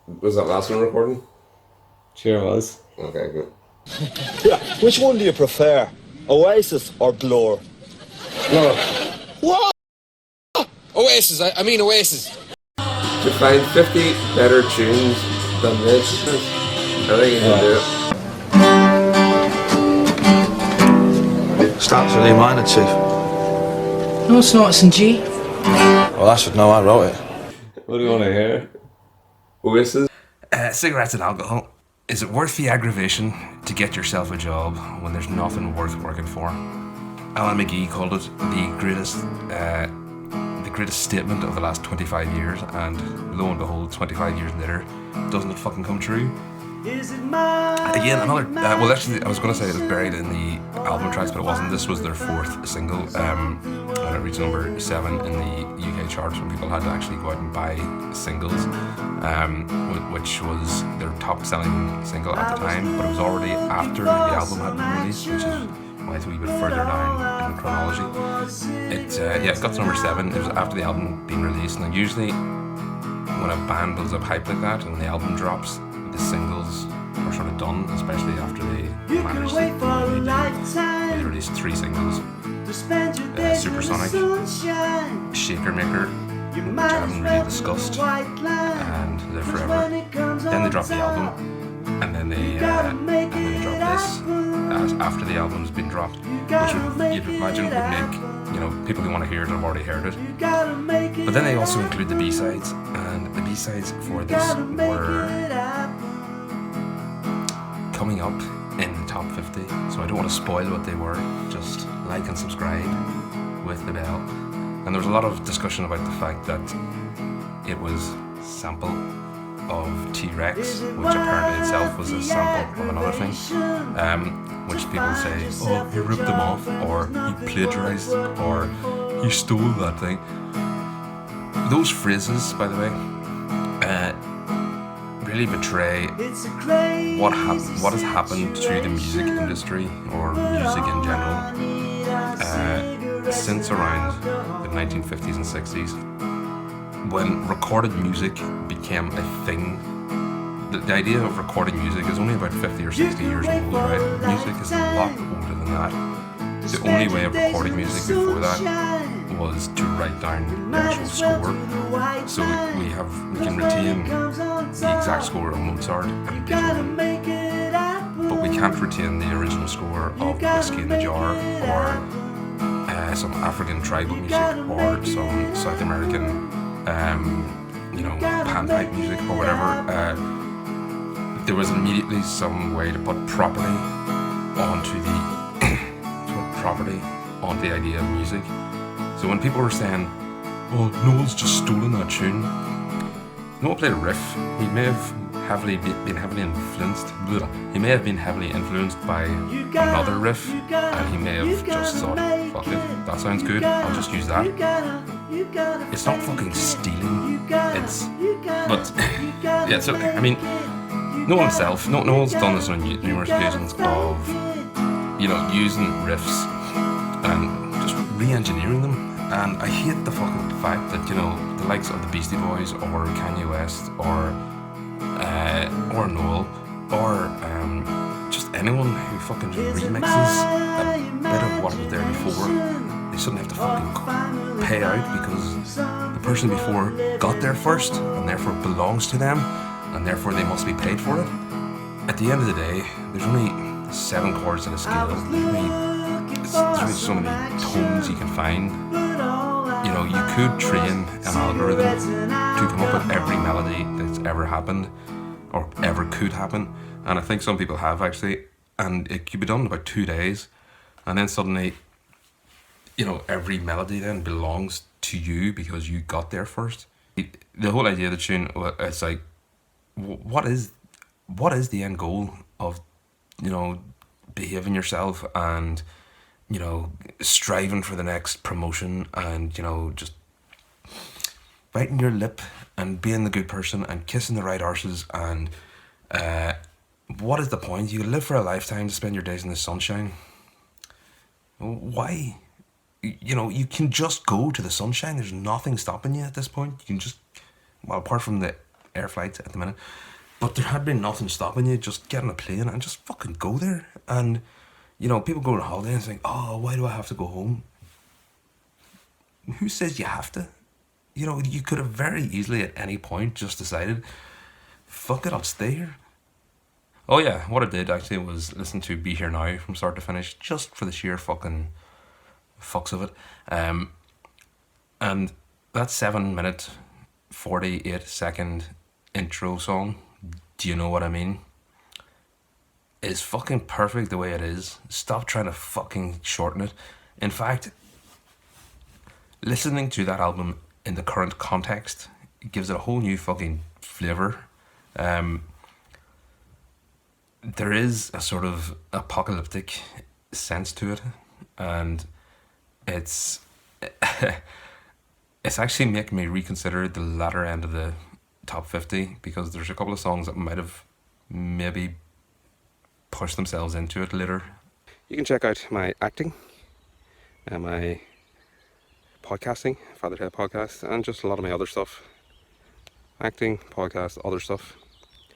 Was that last one recording? Sure was. Okay, good. Yeah, which one do you prefer? Oasis or Blur? Blur. What? Oasis, I mean Oasis. To find 50 better tunes than this, I think you can do it. Starts with E minor, Chief. No, it's not. It's in G. Well, I should know. I wrote it. What do you want to hear? Oasis. Cigarettes and alcohol. Is it worth the aggravation to get yourself a job when there's nothing worth working for? Alan McGee called it the greatest statement of the last 25 years, and lo and behold, 25 years later, doesn't it fucking come true? Again, another. Well, actually, I was going to say it was buried in the album tracks, but it wasn't. This was their fourth single, and it reached number 7 in the UK charts when people had to actually go out and buy singles, which was their top-selling single at the time. But it was already after the album had been released, which is why it's a wee bit further down in chronology. It got to number 7. It was after the album being released, and usually when a band builds up hype like that and the album drops, the singles are sort of done, especially after they managed to release 3 singles. Supersonic, Shaker Maker, which I haven't really discussed, and Live Forever. Then they drop the album, and then they drop this as after the album's been dropped, which you'd imagine would make people who want to hear it have already heard it. But then they also include the B-sides, and the B-sides for this were coming up in the top 50, so I don't want to spoil what they were. Just like and subscribe with the bell. And there was a lot of discussion about the fact that it was a sample of T-Rex, which apparently itself was a sample of another thing, which people say, oh, he ripped them off, or he plagiarized, or he stole that thing. Those phrases, by the way, really betray what has happened to the music industry, or music in general, since around the 1950s and 60s, when recorded music became a thing. The idea of recording music is only about 50 or 60 years old, right? Music is a lot older than that. The only way of recording music before that was to write down the actual score. So we can retain the exact score of Mozart and Beethoven, but we can't retain the original score of Whiskey in the Jar, or some African tribal music, or some South American panpipe music, or whatever. There was immediately some way to put property onto the idea of music. So when people were saying, "Oh, Noel's just stolen that tune," Noel played a riff. He may have been heavily influenced. He may have been heavily influenced by another riff, and he may have just thought, "Fuck it, that sounds good. I'll just use that." It's not fucking stealing. But yeah. So I mean, Noel himself, Noel's done this on numerous occasions of using riffs and just re-engineering them. And I hate the fucking fact that the likes of the Beastie Boys, or Kanye West, or Noel, or just anyone who fucking just remixes a bit of what was there before, they shouldn't have to fucking pay out because the person before got there first, and therefore belongs to them, and therefore they must be paid for it. At the end of the day, there's only 7 chords in a scale. There's only so many tones you can find. You could train an algorithm to come up with every melody that's ever happened, or ever could happen, and I think some people have actually, and it could be done in about 2 days, and then suddenly, every melody then belongs to you because you got there first. The whole idea of the tune, it's like, what is the end goal of behaving yourself and striving for the next promotion, and just biting your lip and being the good person and kissing the right arses, and what is the point? You live for a lifetime to spend your days in the sunshine. Why? You can just go to the sunshine. There's nothing stopping you at this point. You can just, well, apart from the air flights at the minute. But there had been nothing stopping you just get on a plane and just fucking go there. And, you know, people go on holiday and think, oh, why do I have to go home? Who says you have to? You know, you could have very easily at any point just decided, fuck it, I'll stay here. Oh yeah, what I did actually was listen to Be Here Now from start to finish, just for the sheer fucking fucks of it. And that 7-minute, 48-second intro song, do you know what I mean? Is fucking perfect the way it is. Stop trying to fucking shorten it. In fact, listening to that album in the current context, it gives it a whole new fucking flavour. There is a sort of apocalyptic sense to it, and it's actually making me reconsider the latter end of the top 50, because there's a couple of songs that might have maybe pushed themselves into it later. You can check out my acting and my podcasting, Fatherhead podcast, and just a lot of my other stuff. Acting, podcast, other stuff.